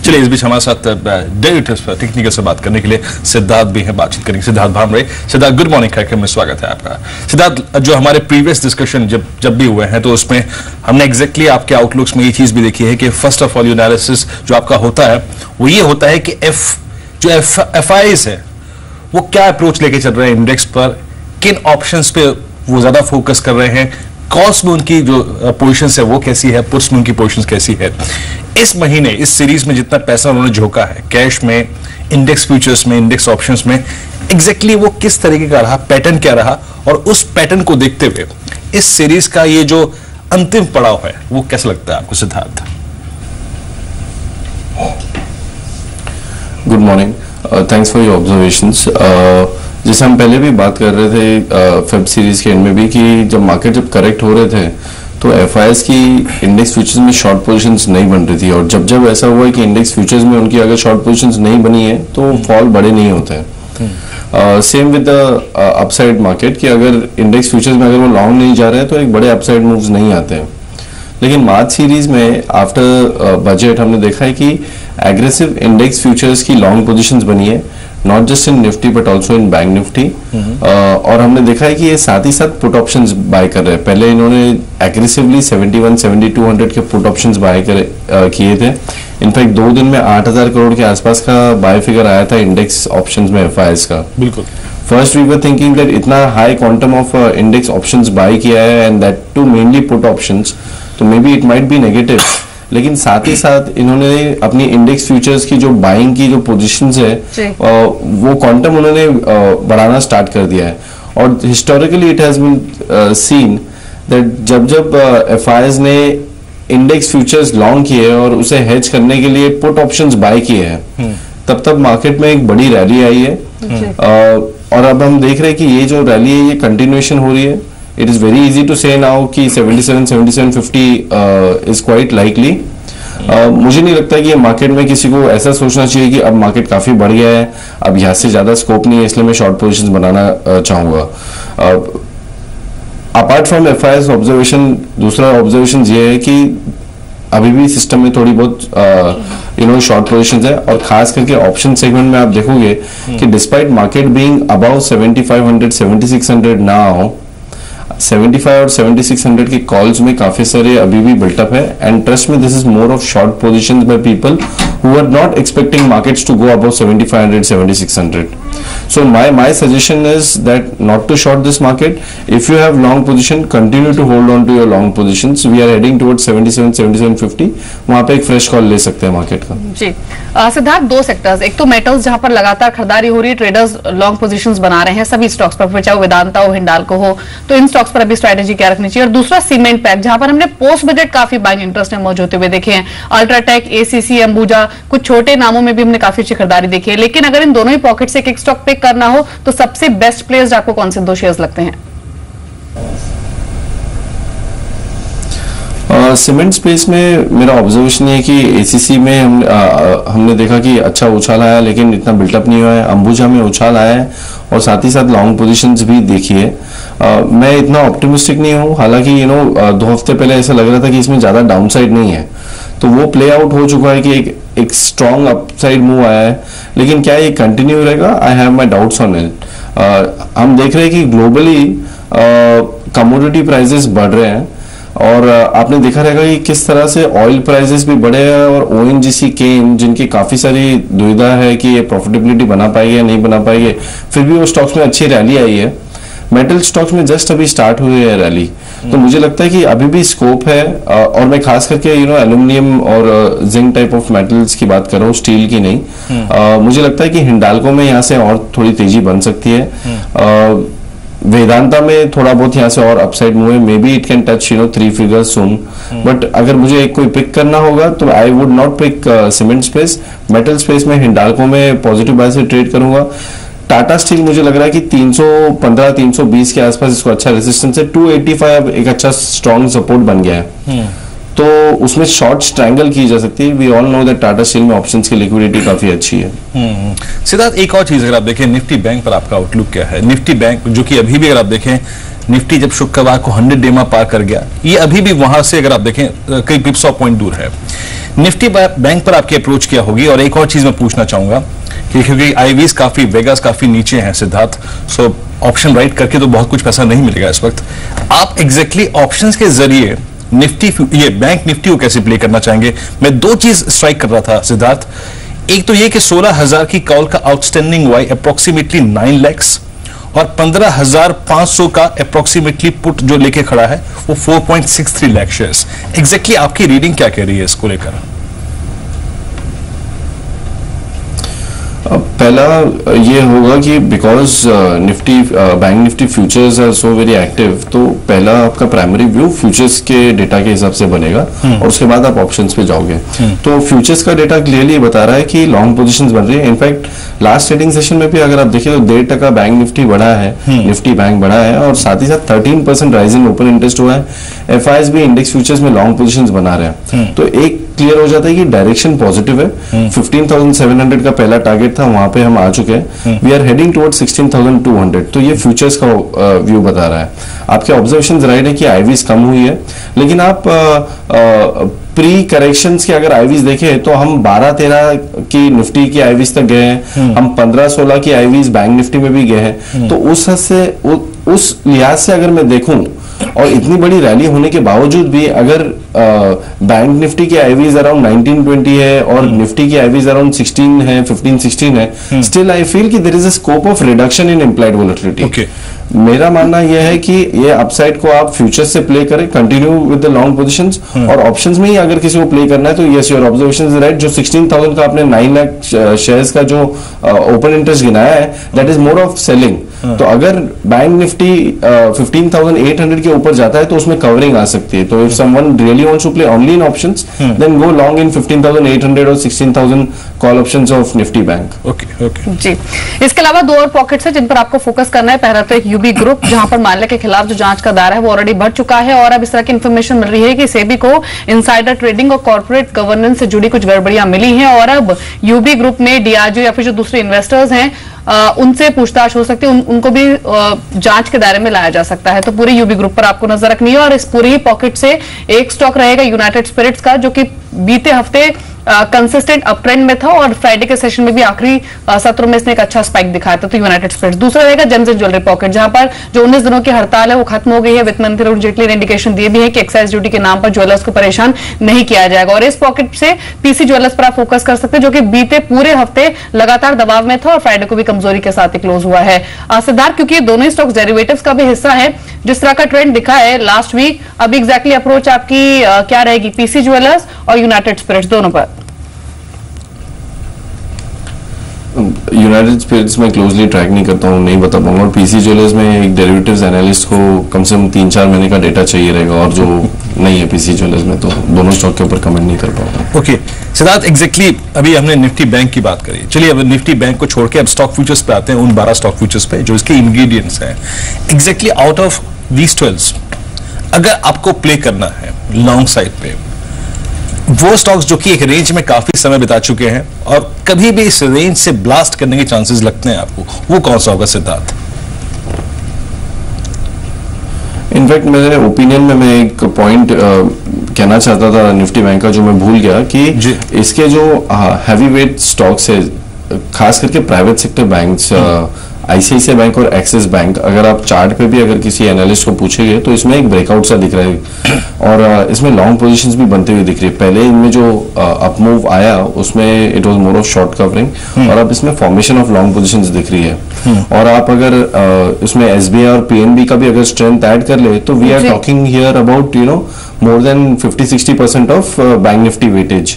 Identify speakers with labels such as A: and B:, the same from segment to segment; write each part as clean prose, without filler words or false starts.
A: चलिए इस बीच हमारे साथ डेरिवेटिव्स पर टेक्निकल से बात करने के लिए सिद्धार्थ भी हैं, बातचीत करेंगे। सिद्धार्थ भामरे, सिद्धार्थ गुड मॉर्निंग कार्यक्रम में स्वागत है आपका। सिद्धार्थ, जो हमारे प्रीवियस डिस्कशन जब भी हुए हैं तो उसमें हमने एग्जैक्टली आपके आउटलुक्स में ये चीज भी देखी है कि फर्स्ट ऑफ ऑल एनालिसिस जो आपका होता है वो ये होता है कि FIs है वो क्या अप्रोच लेके चल रहे हैं इंडेक्स पर, किन ऑप्शंस पे वो ज्यादा फोकस कर रहे हैं, कॉल्स में उनकी जो पोजीशंस है वो कैसी है, पुट्स में उनकी पोजीशंस कैसी है। इस महीने इस सीरीज में जितना पैसा उन्होंने झोंका है कैश में, इंडेक्स फ्यूचर्स में, इंडेक्स ऑप्शंस में, एग्जैक्टली वो किस तरीके का रहा, पैटर्न क्या रहा, और उस पैटर्न को देखते हुए इस सीरीज का ये जो अंतिम पड़ाव है वो कैसा लगता है आपको Siddharth?
B: Good morning, thanks for your observations. जैसे हम पहले भी बात कर रहे थे फेब सीरीज के एंड में भी कि जब मार्केट जब करेक्ट हो रहे थे तो FIs की इंडेक्स फ्यूचर्स में शॉर्ट पोजीशंस नहीं बन रही थी, और जब ऐसा हुआ है कि इंडेक्स फ्यूचर्स में उनकी अगर शॉर्ट पोजीशंस नहीं बनी है तो फॉल बड़े नहीं होते हैं। Same with the upside market कि अगर इंडेक्स फ्यूचर्स में अगर वो लॉन्ग नहीं जा रहे हैं तो एक बड़े अपसाइड मूव्स नहीं आते हैं। लेकिन मार्च सीरीज में आफ्टर बजट हमने देखा है कि एग्रेसिव इंडेक्स फ्यूचर्स की लॉन्ग पोजीशंस बनी है, not just in Nifty but also in bank Nifty. और हमने देखा है कि ये साथ ही साथ पुट ऑप्शंस बाय कर रहे हैं। पहले इन्होंने एग्रेसिवली 71, 7200 के पुट ऑप्शंस बाय किए थे। इनफैक्ट 2 दिन में 8000 करोड़ के आसपास का बाय फिगर आया था इंडेक्स ऑप्शंस में FIs का।
A: बिल्कुल।
B: First we were thinking that इतना high quantum of index options buy किया है and that too mainly put options, तो may be it might be negative. लेकिन साथ ही साथ इन्होंने अपनी इंडेक्स फ्यूचर्स की जो बाइंग की जो पोजीशंस है वो क्वांटम उन्होंने बढ़ाना स्टार्ट कर दिया है। और historically it has been seen that जब FIs ने इंडेक्स फ्यूचर्स लॉन्ग किए और उसे हेज करने के लिए पुट ऑप्शंस बाय किए हैं तब मार्केट में एक बड़ी रैली आई है। और अब हम देख रहे हैं कि ये जो रैली है ये कंटिन्यूएशन हो रही है। It is very easy to say now कि 77-7750 is quite likely। मुझे नहीं लगता कि ये मार्केट में किसी को ऐसा सोचना चाहिए कि अब मार्केट काफी बढ़ गया है, अब यहाँ से ज्यादा स्कोप नहीं है इसलिए मैं शॉर्ट पोजीशंस बनाना चाहूंगा। अपार्ट फ्रॉम FIs ऑब्जर्वेशन, दूसरा ऑब्जर्वेशन ये है कि अभी भी सिस्टम में थोड़ी बहुत शॉर्ट पोजीशंस है, और खास करके ऑप्शन सेगमेंट में आप देखोगे कि despite market being about 7500, 7600 now, 75 और 7600 के कॉल्स में काफी सारे अभी भी बिल्टअप है। एंड ट्रस्ट में this is more of short positions by people who are not expecting markets to go above 7500, 7600। So my suggestion is that not to short this market. If you have long position, continue to hold on to your long positions. We are heading towards 77, 7750. वहाँ पे एक fresh call ले सकते हैं market का।
C: जी Siddharth, 2 sectors, एक तो metals जहां पर लगातार खरीदारी हो रही है, ट्रेडर्स लॉन्ग पोजीशंस बना रहे हैं सभी स्टॉक्स पर, चाहे वेदांता हो, हिंडाल्को हो, तो इन स्टॉक्स पर अभी स्ट्रेटेजी क्या रखनी चाहिए। और दूसरा सीमेंट पैक जहां पर हमने पोस्ट बजट काफी बाइंग इंटरेस्ट में मौजूद होते हुए देखे हैं, अल्ट्राटेक, ACC, अंबुजा, कुछ छोटे नामों में भी हमने काफी अच्छी खरीदारी देखी है। लेकिन अगर इन दोनों ही पॉकेट से एक स्टॉक पिक करना हो तो सबसे बेस्ट प्लेयर्स आपको कौन से 2 शेयर्स लगते हैं?
B: सीमेंट स्पेस में मेरा ऑब्जर्वेशन है कि ACC में हमने देखा कि अच्छा उछाल आया लेकिन इतना बिल्टअप नहीं हुआ है। अंबुजा में उछाल आया है और साथ ही साथ लॉन्ग पोजीशंस भी देखी है। मैं इतना ऑप्टिमिस्टिक नहीं हूँ, हालांकि 2 हफ्ते पहले ऐसा लग रहा था कि इसमें ज्यादा डाउनसाइड नहीं है, तो वो प्ले आउट हो चुका है कि एक स्ट्रॉन्ग अपसाइड मूव आया है। लेकिन क्या ये कंटिन्यू रहेगा? I have my doubts on it. हम देख रहे हैं कि ग्लोबली कमोडिटी प्राइसेस बढ़ रहे हैं, और आपने देखा रहेगा कि किस तरह से ऑयल प्राइसेस भी बढ़े हैं, और ONGC केन जिनकी काफी सारी दुविधा है कि ये प्रॉफिटेबिलिटी बना पाएंगे या नहीं बना पाएंगे, फिर भी वो स्टॉक्स में अच्छी रैली आई है। मेटल स्टॉक्स में जस्ट अभी स्टार्ट हुई है रैली, तो मुझे लगता है कि अभी भी स्कोप है। और मैं खास करके एल्यूमिनियम और जिंक टाइप ऑफ मेटल्स की बात कर रहा हूँ, स्टील की नहीं। मुझे लगता है कि हिंडाल्को में यहाँ से और थोड़ी तेजी बन सकती है। वेदांता में थोड़ा बहुत यहाँ से और अपसाइड मूव है, may be it can touch 3 figures soon. But अगर मुझे एक कोई पिक करना होगा तो I would not pick cement space. Metal space में हिंडाल्को में पॉजिटिव बाय से ट्रेड करूंगा। टाटा स्टील मुझे लग रहा है कि 315, 320 के आसपास इसको अच्छा रेजिस्टेंस है। 285 अब एक अच्छा स्ट्रॉन्ग सपोर्ट बन गया है, तो उसमें शॉर्ट स्ट्रैंगल की जा सकती है। We all know that Tata Steel में ऑप्शंस की लिक्विडिटी काफी अच्छी है।
A: सिद्धार्थ, एक और चीज अगर आप देखें, निफ्टी बैंक पर आपका आउटलुक क्या है? निफ्टी बैंक जो कि अभी भी अगर आप देखें निफ्टी जब शुक्रवार को 100 डे पार कर गया, ये अभी भी वहां से अगर आप देखें कई पिप्स ऑफ पॉइंट दूर है। निफ्टी बैंक पर आपकी अप्रोच क्या होगी? और एक और चीज मैं पूछना चाहूंगा कि क्योंकि आईवीज काफी, वेगास काफी नीचे हैं सिद्धार्थ, सो ऑप्शन राइट करके तो बहुत कुछ पैसा नहीं मिलेगा इस वक्त। आप एग्जैक्टली ऑप्शंस के जरिए निफ्टी, ये बैंक निफ्टी को कैसे प्ले करना चाहेंगे? मैं दो चीज स्ट्राइक कर रहा था सिद्धार्थ, एक तो ये कि 16,000 की कॉल का आउटस्टैंडिंग वाई अप्रोक्सीमेटली 9 लाख और 15,500 का अप्रोक्सीमेटली पुट जो लेके खड़ा है वो 4.63 लाख शेयर्स। एग्जैक्टली आपकी रीडिंग क्या कह रही है इसको लेकर?
B: पहला ये होगा कि because Nifty bank Nifty futures are so very active, तो पहला आपका प्राइमरी व्यू फ्यूचर्स के डेटा के हिसाब से बनेगा और उसके बाद आप ऑप्शंस पे जाओगे। तो फ्यूचर्स का डेटा क्लियरली बता रहा है कि लॉन्ग पोजीशंस बन रही है। इनफैक्ट लास्ट ट्रेडिंग सेशन में भी अगर आप देखिए तो 1.5% बैंक निफ्टी बढ़ा है, निफ्टी बैंक बढ़ा है और साथ ही साथ 13% राइज इन ओपन इंटरेस्ट हुआ है। एफआईएस भी इंडेक्स फ्यूचर्स में लॉन्ग पोजीशंस बना रहे हैं, तो एक क्लियर हो जाता है कि डायरेक्शन पॉजिटिव है। 15,700 का पहला टारगेट था, वहां पे हम आ चुके हैं। वी आर हेडिंग टुवर्ड 16,200, तो ये फ्यूचर्स का व्यू बता रहा है। आपके ऑब्जर्वेशंस राइट है कि आईवीज कम हुई है, लेकिन आप प्री करेक्शंस के अगर आईवीज देखें तो हम 12-13 की निफ्टी की आईवीज तक गए हैं, हम 15-16 की आईवीज बैंक निफ्टी में भी गए हैं। तो उस हद से, उस लिहाज से अगर मैं देखूं और इतनी बड़ी रैली होने के बावजूद भी अगर बैंक निफ्टी की आईवीज अराउंड 19-20 है और निफ्टी की आईवीज अराउंड 16 है, 15-16 है, स्टिल आई फील कि there is a scope of reduction in implied volatility. मेरा मानना यह है कि ये अपसाइड को आप फ्यूचर्स से प्ले करें, continue with the long positions, और ऑप्शंस में ही अगर किसी को प्ले करना है तो yes, your observation is right. जो 16,000 का आपने 9 लाख शेयर्स का जो ओपन इंटरेस्ट गिनाया है, that is more of selling. तो अगर बैंक निफ्टी 15,800 के ऊपर जाता है तो उसमें कवरिंग आ सकती है। तो if someone really wants to play only in options, then go long in 15,800 और 16,000 call options of Nifty bank.
A: Okay
C: जी। इसके अलावा दो और पॉकेट्स है जिन पर आपको फोकस करना है। पहला तो एक यूबी ग्रुप, जहां पर माल्या के खिलाफ जो जांच का दायरा है वो ऑलरेडी बढ़ चुका है और अब इस तरह की इंफॉर्मेशन मिल रही है कि सेबी को इनसाइडर ट्रेडिंग और कॉर्पोरेट गवर्नेंस से जुड़ी कुछ गड़बड़ियां मिली हैं और अब यूबी ग्रुप में डीआरजीओ या फिर जो दूसरे इन्वेस्टर्स हैं उनसे पूछताछ हो सकती है, उनको भी जांच के दायरे में लाया जा सकता है। तो पूरे यूबी ग्रुप पर आपको नजर रखनी है और इस पूरी ही पॉकेट से एक स्टॉक रहेगा यूनाइटेड स्पिरिट्स का, जो कि बीते हफ्ते कंसिस्टेंट अप ट्रेंड में था और फ्राइडे के सेशन में भी आखिरी सत्र में इसने एक अच्छा स्पाइक दिखाया था। तो यूनाइटेड स्पिरिट्स। दूसरा रहेगा जेम्स एंड ज्वेलरी पॉकेट, जहां पर जो 19 दिनों की हड़ताल है वो खत्म हो गई है। वित्त मंत्री अरुण जेटली ने इंडिकेशन दिए भी है कि एक्साइज ड्यूटी के नाम पर ज्वेलर्स को परेशान नहीं किया जाएगा और इस पॉकेट से पीसी ज्वेलर्स पर आप फोकस कर सकते हैं, जो कि बीते पूरे हफ्ते लगातार दबाव में था और फ्राइडे को भी कमजोरी के साथ ही क्लोज हुआ है। सिद्धार्थ, क्योंकि ये दोनों स्टॉक्स डेरिवेटिव्स का भी हिस्सा है, जिस तरह का ट्रेंड दिखा है लास्ट वीक, अभी एग्जैक्टली अप्रोच आपकी क्या रहेगी पीसी ज्वेलर्स और यूनाइटेड स्पिरिट्स दोनों पर?
B: यूनाइटेड स्पिरिट्स में क्लोजली ट्रैक नहीं करता हूँ, नहीं बता पाऊंगा। और पीसी ज्वेलर्स में एक डेरिवेटिव्स एनालिस्ट को कम से कम 3-4 महीने का डेटा चाहिए रहेगा और जो नहीं है पीसी ज्वेलर्स में, तो दोनों स्टॉक के ऊपर कमेंट नहीं कर पाऊंगा।
A: ओके सिद्धार्थ, एग्जैक्टली अभी हमने निफ्टी बैंक की बात करी, चलिए अब निफ्टी बैंक को छोड़ के अब स्टॉक फ्यूचर्स पे आते हैं, उन 12 स्टॉक फ्यूचर्स पे जो इसके इंग्रेडिएंट्स हैं। एग्जैक्टली आउट ऑफ दीज 12 अगर आपको प्ले करना है लॉन्ग साइड पे, वो स्टॉक्स जो कि एक रेंज में काफी समय बिता चुके हैं और कभी भी इस रेंज से ब्लास्ट करने के चांसेस लगते हैं आपको, वो कौन सा होगा सिद्धार्थ?
B: इनफैक्ट मेरे ओपिनियन में मैं एक पॉइंट कहना चाहता था निफ्टी बैंक का, जो मैं भूल गया कि इसके जो हैवी वेट स्टॉक्स है, खास करके private sector banks, ICICI bank और एक्सिस बैंक, अगर आप चार्ट पे भी अगर किसी एनालिस्ट को पूछेंगे तो इसमें एक ब्रेकआउट सा दिख रहा है और इसमें लॉन्ग पोजीशंस भी बनते हुए दिख रही है। पहले इनमें जो अप मूव आया उसमें it was more of short covering और अब इसमें फॉर्मेशन ऑफ लॉन्ग पोजीशंस दिख रही है। और आप अगर इसमें एसबीआई और पीएनबी का भी अगर स्ट्रेंथ ऐड कर ले तो we are talking here about more than 50-60% of bank Nifty weightage.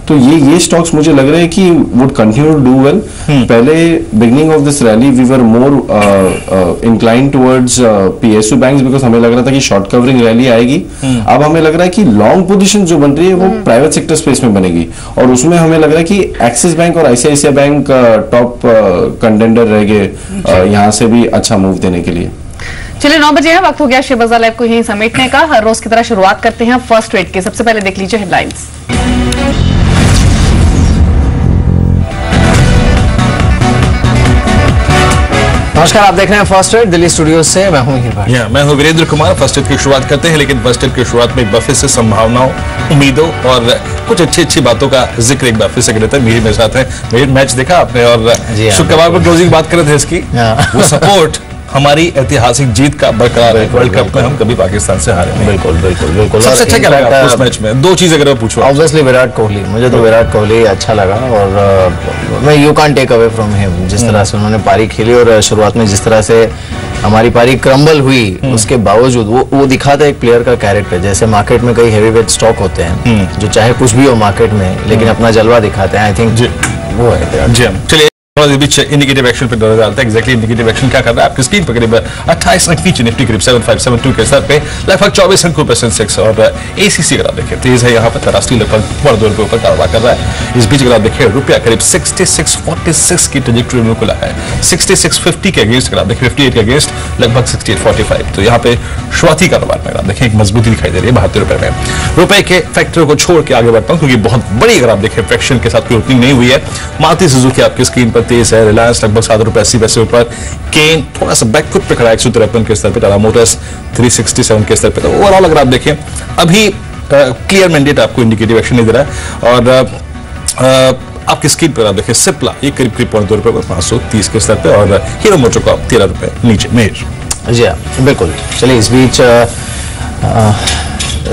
B: तो ये स्टॉक्स मुझे लग रहा है कि would continue to do well. पहले beginning of this rally we were more incline towards PSU banks, because हमें लग रहा था कि शॉर्ट कवरिंग रैली आएगी। अब हमें लग रहा है कि लॉन्ग पोजीशन जो बन रही है वो प्राइवेट सेक्टर स्पेस में बनेगी और उसमें हमें लग रहा है कि एक्सिस बैंक और आईसीआईसीआई बैंक टॉप कंटेंडर रहेंगे यहाँ से भी अच्छा मूव देने के लिए।
C: चलिए 9 बजे है, वक्त हो गया शेयर बाजार लाइव को यहीं समेटने का। हर रोज की तरह शुरुआत करते हैं फर्स्ट ट्रेड की। सबसे पहले देख लीजिए हेडलाइंस।
D: नमस्कार, आप देख रहे हैं फर्स्ट एड दिल्ली स्टूडियो से। मैं हूं हीर भाटिया।
A: मैं हूं वीरेंद्र कुमार। फर्स्ट एड की शुरुआत करते हैं, लेकिन फर्स्ट एड की शुरुआत में एक बार फिर से संभावनाओं, उम्मीदों और कुछ अच्छी बातों का जिक्र एक बार फिर से करते हैं। मेरे साथ है। मेरे मैच देखा आपने और शुक्रवार को क्लोजिंग बात कर रहे थे इसकी, वो सपोर्ट हमारी ऐतिहासिक जीत का बरकरार है। वर्ल्ड कप में हम कभी पाकिस्तान से हारे नहीं।
D: बिल्कुल बिल्कुल बिल्कुल।
A: सबसे अच्छा क्या लगा उस मैच में? दो चीज अगर मैं पूछूं।
D: ऑब्वियसली विराट कोहली, मुझे तो विराट कोहली अच्छा लगा और मैं you can take away from him. जिस तरह से उन्होंने पारी खेली और शुरुआत में जिस तरह से हमारी पारी क्रम्बल हुई, उसके बावजूद वो दिखाता है एक प्लेयर का कैरेक्टर। जैसे मार्केट में कई हैवी वेट स्टॉक होते हैं जो चाहे कुछ भी हो मार्केट में, लेकिन अपना जलवा दिखाते हैं। आई थिंक वो है।
A: चलिए इंडिकेटिव एक्शन पे नजर डालते हैं। एग्जैक्टली इंडिकेटिव एक्शन क्या कर रहा है आपकी स्क्रीन पर? करीब 28 अंक नीचे, निफ्टी करीब 7572 के स्तर पे लगभग 24 अंकों पर सेंसेक्स और एसीसी अगर आप देखें तेज है यहाँ पर। राष्ट्रीय लगभग 2 रुपए ऊपर कारोबार कर रहा है। इस बीच अगर आप देखें रुपया करीब 6646 की ट्रेजेक्टरी में खुला है। 6650 के अगेंस्ट अगर आप देखें 58 के अगेंस्ट लगभग 6845। तो यहाँ पे शुरुआती कारोबार में अगर आप देखें एक मजबूती दिखाई दे रही है 72 रुपए में। रुपए के फैक्टर को छोड़ के आगे बढ़ता हूँ क्योंकि बहुत बड़ी अगर आप देखें फ्रैक्शन के साथ कोई ओपनिंग नहीं हुई है। मारुति सुजुकी आपकी स्क्रीन पर तेज है। रिलायंस लगभग 7 रुपए 80 पैसे ऊपर। केन थोड़ा सा बैक फुट पे खड़ा है 153 के स्तर पे। टाटा मोटर्स 367 के स्तर पे। तो ओवरऑल अगर आप देखें अभी क्लियर मैंडेट आपको इंडिकेटिव एक्शन नहीं दे रहा है। और आपकी स्क्रीन पर आप देखें सिप्ला ये करीब 2 रुपए पर 530 के स्तर पे और हीरो मोटो का 13 रुपए नीचे। मेहर
D: जी बिल्कुल। चलिए इस बीच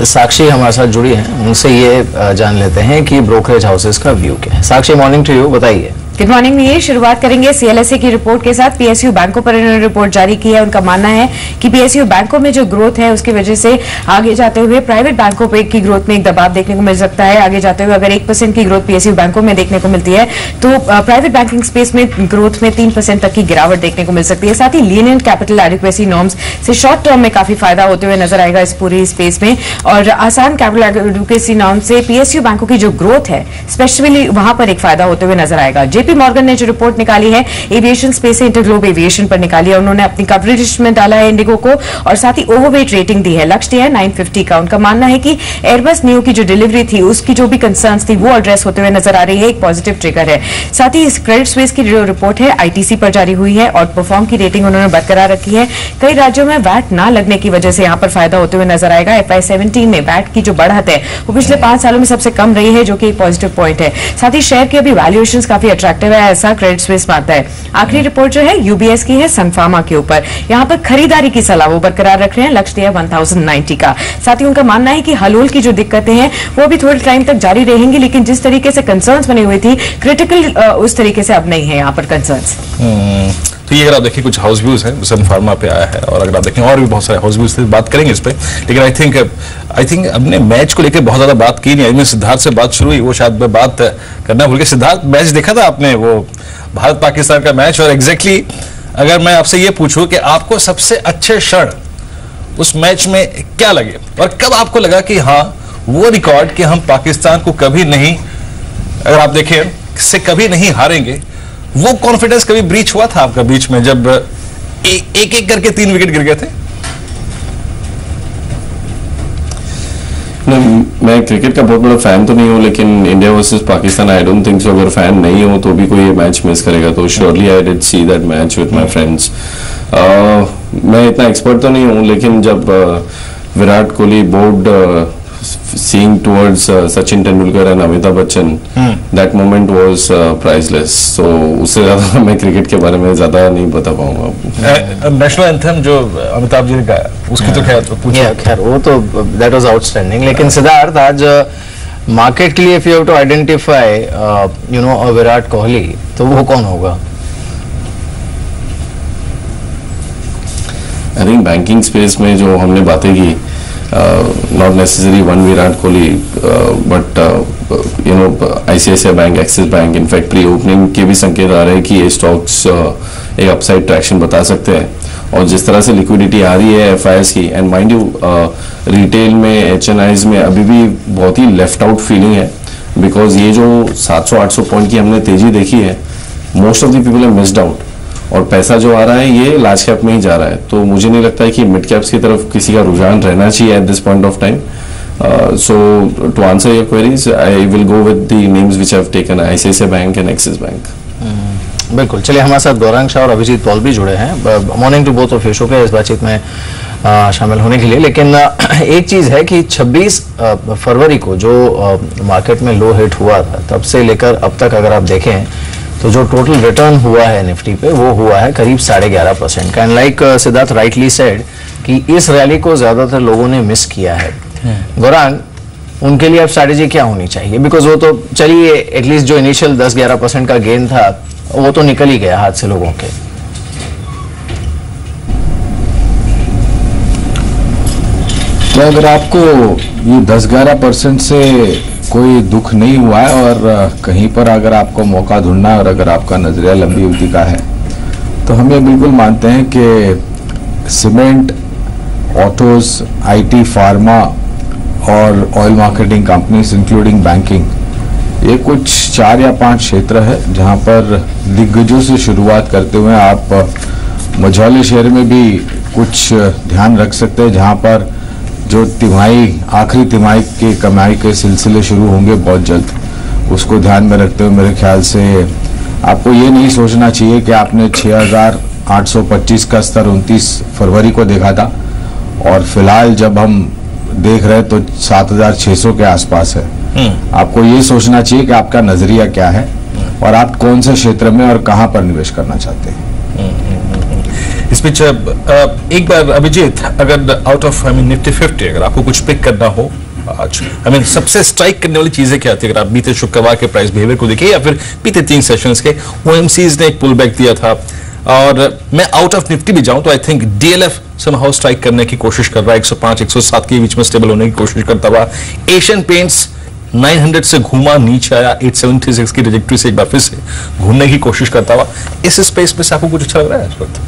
D: साक्षी हमारे साथ जुड़ी हैं, उनसे ये जान लेते हैं कि ब्रोकरेज हाउसेस का व्यू क्या है। साक्षी, मॉर्निंग टू यू, बताइए।
E: Good morning Mir. शुरुआत करेंगे सीएलएसए की रिपोर्ट के साथ। पीएसयू बैंकों पर इन्होंने रिपोर्ट जारी की है। उनका मानना है कि पीएसयू बैंकों में जो ग्रोथ है उसकी वजह से आगे जाते हुए प्राइवेट बैंकों पे की ग्रोथ में एक दबाव देखने को मिल सकता है। आगे जाते हुए अगर 1% की ग्रोथ पीएसयू बैंकों में देखने को मिलती है तो प्राइवेट बैंकिंग स्पेस में ग्रोथ में 3% तक की गिरावट देखने को मिल सकती है। साथ ही लीनियंट कैपिटल एडिक्वेसी नॉर्म्स से शॉर्ट टर्म में काफी फायदा होते हुए नजर आएगा इस पूरी स्पेस में। और आसान कैपिटल एडिक्वेसी नॉर्म से पीएसयू बैंकों की जो ग्रोथ है स्पेशली वहां पर एक फायदा होते हुए नजर आएगा। जेपी मॉर्गन ने जो रिपोर्ट निकाली है एविएशन स्पेस से इंटरग्लोब एविएशन पर निकाली है। उन्होंने अपनी कवरेज में डाला है इंडिगो को और साथ ही ओवरवेट रेटिंग दी है। लक्ष्य दिया है 950 का। उनका मानना है कि एयरबस न्यू की जो डिलीवरी थी उसकी जो भी कंसर्न्स थी वो एड्रेस होते हुए नजर आ रही है। एक पॉजिटिव ट्रिगर है। साथ ही इस क्रेडिट स्विस की जो रिपोर्ट है आईटीसी पर जारी हुई है और परफॉर्म की रेटिंग उन्होंने बरकरार रखी है। कई राज्यों में वैट ना लगने की वजह से यहां पर फायदा होते हुए नजर आएगा। FY17 में वैट की जो बढ़त है वो पिछले 5 सालों में सबसे कम रही है, जो कि एक पॉजिटिव पॉइंट है। साथ ही शेयर की अभी वैल्यूएशन काफी अट्रैक्टिव है, ऐसा क्रेडिट स्विस मानता है। आखिरी रिपोर्ट जो है यूबीएस की है सन फार्मा के ऊपर। यहां पर खरीदारी की सलाह वो बरकरार रख रहे हैं। लक्ष्य दिया 1090 का। साथ ही उनका मानना है कि हलूल की जो दिक्कतें हैं वो भी थोड़े टाइम तक जारी रहेंगी, लेकिन जिस तरीके से कंसर्न्स बनी हुई थी क्रिटिकल उस तरीके से अब नहीं है यहाँ पर कंसर्न्स।
A: तो ये अगर आप देखिए कुछ हाउस व्यूज हैं सन फार्मा पे आया है और अगर आप देखें और भी बहुत सारे हाउस व्यूज थे, बात करेंगे इस पे। लेकिन आई थिंक हमने मैच को लेकर बहुत ज्यादा बात की नहीं। सिद्धार्थ से बात शुरू हुई, वो शायद मैं बात करना भूल गया। सिद्धार्थ, मैच देखा था आपने वो भारत पाकिस्तान का मैच? और एग्जैक्टली अगर मैं आपसे ये पूछूं कि आपको सबसे अच्छे क्षण उस मैच में क्या लगे और कब आपको लगा कि हाँ वो रिकॉर्ड कि हम पाकिस्तान को कभी नहीं, अगर आप देखें, से कभी नहीं हारेंगे, वो कॉन्फिडेंस कभी ब्रीच हुआ था आपका बीच में जब एक एक करके 3 विकेट गिर गए थे?
B: मैं क्रिकेट का बहुत बड़ा फैन तो नहीं हूँ, लेकिन India versus Pakistan I don't think so. अगर फैन नहीं हो तो भी कोई ये मैच मिस करेगा, तो surely I did see that match with my friends. मैं इतना एक्सपर्ट तो नहीं हूँ, लेकिन जब Virat Kohli board seeing towards Sachin Tendulkar and Amitabh Bachchan, that moment was priceless. So उससे ज्यादा मैं क्रिकेट के बारे में ज्यादा नहीं बता पाऊंगा।
A: नेशनल एंथम जो अमिताभ जी ने गाया उसकी तो
D: खैर वो तो that was outstanding। लेकिन सिद्धार्थ, आज मार्केट के लिए if you have to identify a Virat Kohli, तो वो कौन होगा?
B: आई थिंक बैंकिंग स्पेस में जो हमने बातें की, not necessarily one Virat Kohli, but ICICI Bank, Axis Bank, in fact pre-opening के भी संकेत आ रहे हैं कि ये स्टॉक्स एक अपसाइड ट्रैक्शन बता सकते हैं। और जिस तरह से लिक्विडिटी आ रही है FIs की, एंड माइंड यू रिटेल में HNIs में अभी भी बहुत ही लेफ्ट आउट फीलिंग है, बिकॉज ये जो 700-800 पॉइंट की हमने तेजी देखी है, most of the people have missed out, और पैसा जो आ रहा है ये लार्ज कैप में ही जा रहा है। तो मुझे नहीं लगता है कि मिड कैप्स की तरफ किसी का रुझान रहना चाहिए at this point of time. So to answer your queries, I will go with the names which I have taken, ICICI Bank and Axis Bank.
D: बिल्कुल। चलिए, हमारे साथ गौरांग शाह और अभिजीत पॉल भी जुड़े हैं। Morning to both of you, शुक्रिया इस बातचीत में शामिल होने के लिए। लेकिन एक चीज है कि 26 फरवरी को जो मार्केट में लो हिट हुआ था, तब से लेकर अब तक अगर आप देखें तो जो टोटल रिटर्न हुआ है निफ्टी पे वो हुआ है करीब 11.5% का। And like Siddharth rightly said कि इस रैली को ज्यादातर लोगों ने मिस किया है। गौरांग, उनके लिए अब स्ट्रैटेजी क्या होनी चाहिए? बिकॉज वो तो चलिए एटलीस्ट जो इनिशियल 10-11% का गेन था वो तो निकल ही गया हाथ से लोगों के।
F: तो अगर आपको ये 10-11% से कोई दुख नहीं हुआ है और कहीं पर अगर आपको मौका ढूंढना है और अगर आपका नजरिया लंबी अवधि का है, तो हम ये बिल्कुल मानते हैं कि सीमेंट, ऑटोज, आईटी, फार्मा और oil marketing companies including banking, ये कुछ 4 या 5 क्षेत्र है जहां पर दिग्गजों से शुरुआत करते हुए आप मझौले शेयर में भी कुछ ध्यान रख सकते हैं, जहां पर जो आखिरी तिमाही के कमाई के सिलसिले शुरू होंगे बहुत जल्द, उसको ध्यान में रखते हुए मेरे ख्याल से आपको ये नहीं सोचना चाहिए कि आपने 6,825 का स्तर 29 फरवरी को देखा था और फिलहाल जब हम देख रहे हैं तो 7,600 के आसपास है। आपको ये सोचना चाहिए कि आपका नजरिया क्या है और आप कौन से क्षेत्र में और कहां पर निवेश करना चाहते हैं।
A: इस बीच एक बार अभिजीत, अगर आउट ऑफ निफ्टी 50 अगर आपको कुछ पिक करना हो आज, सबसे स्ट्राइक करने वाली चीजें क्या थी? अगर आप बीते शुक्रवार के प्राइस बिहेवियर को देखिए या फिर बीते 3 सेशंस के, ओएमसीज ने एक पुल बैक दिया था और मैं आउट ऑफ निफ्टी भी जाऊं तो I think DLF somehow strike करने की कोशिश कर रहा है, 105-107 के बीच में स्टेबल होने की कोशिश करता हुआ। एशियन पेंट्स 900 से घूमा, नीचे आया, 876 की ट्रैजेक्टरी से एक बार फिर से घूमने की कोशिश करता हुआ। इस स्पेस में से आपको कुछ अच्छा लग रहा है इस वक्त?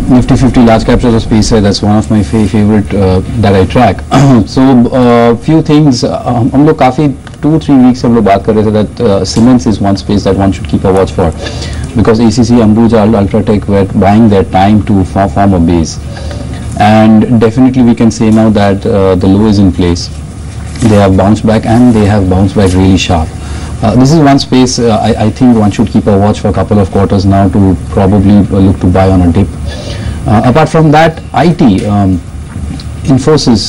G: Nifty 50 large cap space, that's one of my favorite that I track. So few things, हम लोग काफी 2-3 weeks से हम लोग बात कर रहे थे that cements is one space that one should keep a watch for because ACC, Ambuja, Ultratech were buying their time to form a base, and definitely we can say now that the low is in place. They have bounced back and they have bounced back really sharp. This is one space I think one should keep a watch for a couple of quarters now to probably look to buy on a dip. Apart from that, IT, Infosys,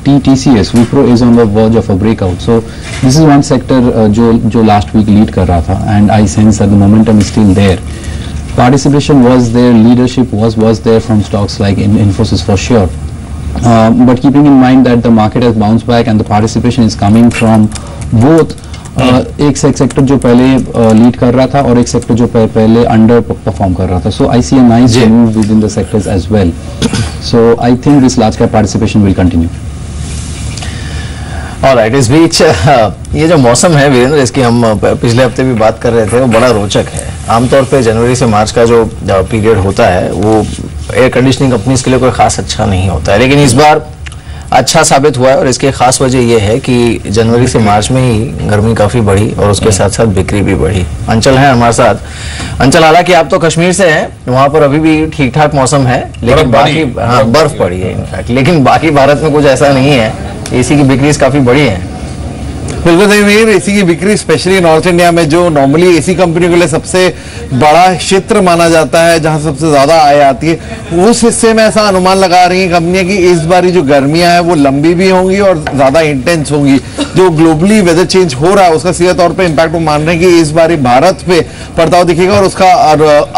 G: TCS, Wipro is on the verge of a breakout. So this is one sector जो last week lead कर रहा था, and I sense that the momentum is still there. Participation was there, leadership was there from stocks like Infosys for sure. But keeping in mind that the market has bounced back and the participation is coming from both एक sector जो पहले lead कर रहा था और एक sector जो पहले अंडर परफॉर्म कर रहा था, so I see a nice move within the sectors as well, so I think this large cap participation will continue.
D: Alright, इस बीच ये जो मौसम है वीरेंद्र, इसकी हम पिछले हफ्ते भी बात कर रहे थे, वो बड़ा रोचक है। आमतौर पे जनवरी से मार्च का जो पीरियड होता है वो एयर कंडीशनिंग कंपनीज के लिए कोई खास अच्छा नहीं होता है, लेकिन इस बार अच्छा साबित हुआ है और इसकी खास वजह यह है कि जनवरी से मार्च में ही गर्मी काफी बढ़ी और उसके साथ साथ बिक्री भी बढ़ी। अंचल है हमारे साथ। अंचल, हालांकि आप तो कश्मीर से हैं, वहां पर अभी भी ठीक ठाक मौसम है, लेकिन बाकी बर्फ पड़ी है इनफैक्ट, लेकिन बाकी भारत में कुछ ऐसा नहीं है। एसी की बिक्री काफी बढ़ी है।
H: बिल्कुल सही वीर, एसी की बिक्री स्पेशली नॉर्थ इंडिया में जो नॉर्मली एसी कंपनियों के लिए सबसे बड़ा क्षेत्र माना जाता है, जहां सबसे ज्यादा आय आती है, उस हिस्से में ऐसा अनुमान लगा रही है कंपनियां कि इस बारी जो गर्मियां हैं वो लंबी भी होंगी और ज्यादा इंटेंस होंगी। जो ग्लोबली वेदर चेंज हो रहा है उसका सीधे तौर पे इम्पैक्ट वो मान रहे हैं कि इस बारी भारत पे पड़ता हुआ दिखेगा और उसका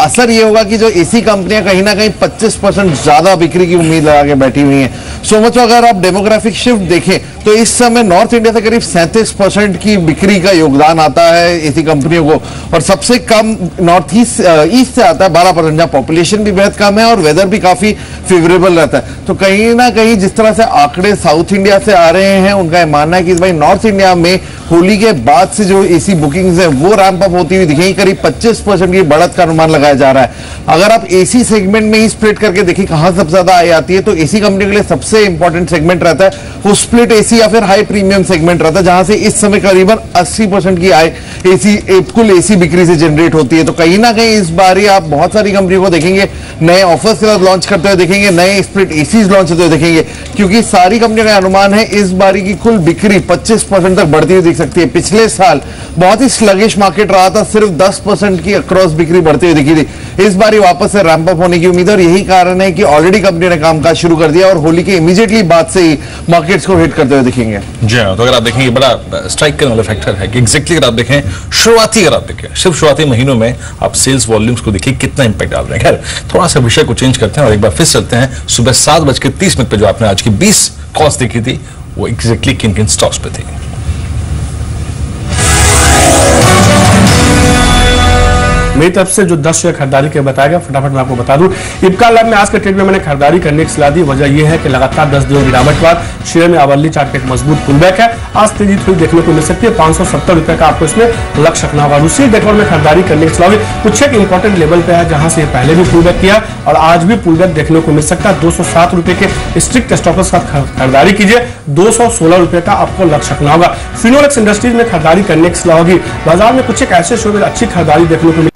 H: असर ये होगा कि जो एसी कंपनियां कहीं ना कहीं 25% ज्यादा बिक्री की उम्मीद लगा के बैठी हुई है। सो मच अगर आप डेमोग्राफिक शिफ्ट देखें तो इस समय नॉर्थ इंडिया से करीब 37% की बिक्री का योगदान आता है एसी कंपनियों को और सबसे कम नॉर्थ ईस्ट से आता है 12%, जहां पॉपुलेशन भी बेहद कम है और वेदर भी काफी फेवरेबल रहता है। तो कहीं ना कहीं जिस तरह से आंकड़े साउथ इंडिया से आ रहे हैं, उनका मानना है कि भाई नॉर्थ इंडिया में होली के बाद से जो एसी बुकिंग्स है वो रैंप अप होती हुई दिखेगी। करीब 25% की बढ़त का अनुमान लगाया जा रहा है। अगर आप एसी सेगमेंट में ही स्प्लिट करके देखिए कहां सबसे ज्यादा आय आती है, तो एसी कंपनी के लिए सबसे इंपॉर्टेंट सेगमेंट रहता है वो स्प्लिट एसी या फिर हाई प्रीमियम सेगमेंट रहता है, जहां से इस समय करीबन 80% की आय एसी कुल एसी बिक्री से जनरेट होती है। तो कहीं ना कहीं इस बार आप बहुत सारी कंपनियों को देखेंगे नए ऑफर्स के साथ लॉन्च करते हुए देखेंगे, नए स्प्लिट एसीज लॉन्च होते हुए देखेंगे, क्योंकि सारी कंपनियों का अनुमान है इस बारी की कुल बिक्री 25% तक बढ़ती हुई दिख सकती है। पिछले साल बहुत ही स्लगिश मार्केट रहा था, सिर्फ 10% की अक्रॉस बिक्री बढ़ती हुई दिखी थी। इस बार वापस से रैंप अप होने की उम्मीद है और यही कारण है कि ऑलरेडी कंपनी ने कामकाज शुरू कर दिया और होली के इमीडिएटली बाद से ही मार्केट्स को हिट करते हुए दिखेंगे।
A: जी हाँ, तो अगर आप देखेंगे बड़ा स्ट्राइक करने वाला फैक्टर है कि एग्जैक्टली अगर आप देखें शुरुआती, अगर आप देखें सिर्फ शुरुआती महीनों में आप सेल्स वॉल्यूम्स को देखिए कितना इंपैक्ट डाल रहे हैं। खैर थोड़ा सा विषय को चेंज करते हैं और एक बार फिर चलते हैं सुबह 7:30 पे जो आपने आज की 20 कॉस्ट देखी थी वो एग्जैक्टली किन किन स्टॉक्स पे थी।
I: मेरी तरफ से जो 10 शेयर खरीदारी के बताया गया, फटाफट मैं आपको बता दूं। इब्का लैब में आज के ट्रेड में मैंने खरीदारी करने की सलाह दी। वजह यह है कि लगातार 10 दिनों गिरावट के बाद शेयर में आवरली चार्ट पे एक मजबूत पुलबैक है। आज तेजी थोड़ी देखने को मिल सकती है। 570 रुपए का आपको इसमें लक्ष्य रखना होगा। रूसी डेकोर में खरीदारी करने की सलाह कुछ एक इंपॉर्टेंट लेवल पे है जहां से पहले भी पुलबैक किया और आज भी पुलबैक देखने को मिल सकता है। 207 रुपए के स्ट्रिक्ट स्टॉप लॉस के साथ खरीदारी कीजिए। 216 रुपए का आपको लक्ष्य रखना होगा। फिनोलेक्स इंडस्ट्रीज में खरीदारी करने की सलाह होगी। बाजार में कुछ एक ऐसे शो में अच्छी खरीदारी देखने को मिली